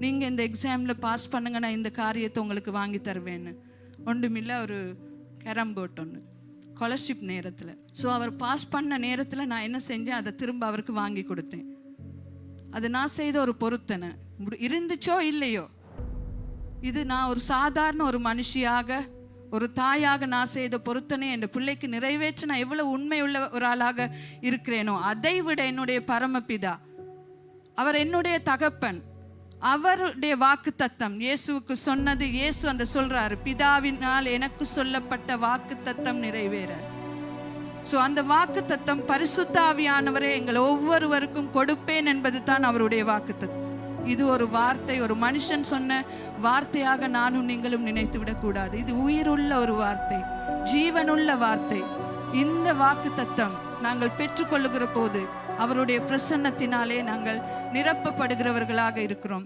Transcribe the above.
நீங்கள் இந்த எக்ஸாமில் பாஸ் பண்ணுங்க, நான் இந்த காரியத்தை உங்களுக்கு வாங்கி தருவேன்னு. ஒன்றுமில்லை, ஒரு கேரம் போர்ட் ஒன்று ஸ்காலர்ஷிப் நேரத்தில். ஸோ அவர் பாஸ் பண்ண நேரத்தில் நான் என்ன செஞ்சேன், அதை திரும்ப அவருக்கு வாங்கி கொடுத்தேன். அது நான் செய்த ஒரு பொருத்தனை. இருந்துச்சோ இல்லையோ, இது நான் ஒரு சாதாரண ஒரு மனுஷியாக, ஒரு தாயாக நான் செய்த பொருத்தனை என் பிள்ளைக்கு நிறைவேற்ற நான் எவ்வளவு உண்மை உள்ள ஒரு ஆளாக இருக்கிறேனோ, அதை விட என்னுடைய பரமபிதா, அவர் என்னுடைய தகப்பன், அவருடைய வாக்கு தத்தம் இயேசுவுக்கு சொன்னது. இயேசு அந்த சொல்றாரு, பிதாவினால் எனக்கு சொல்லப்பட்ட வாக்கு தத்தம் நிறைவேற. ஸோ அந்த வாக்கு தத்தம் பரிசுத்த ஆவியானவரே எங்கள் ஒவ்வொருவருக்கும் கொடுப்பேன் என்பது தான் அவருடைய வாக்கு தத்தம். இது ஒரு வார்த்தை, ஒரு மனுஷன் சொன்ன வார்த்தையாக நானும் நீங்களும் நினைத்து விடக்கூடாது. இது உயிருள்ள ஒரு வார்த்தை, ஜீவனுள்ள வார்த்தை. இந்த வாக்கு தத்தம் நாங்கள் பெற்றுக்கொள்ளுகிற போது அவருடைய பிரசன்னத்தினாலே நாங்கள் நிரப்பப்படுகிறவர்களாக இருக்கிறோம்.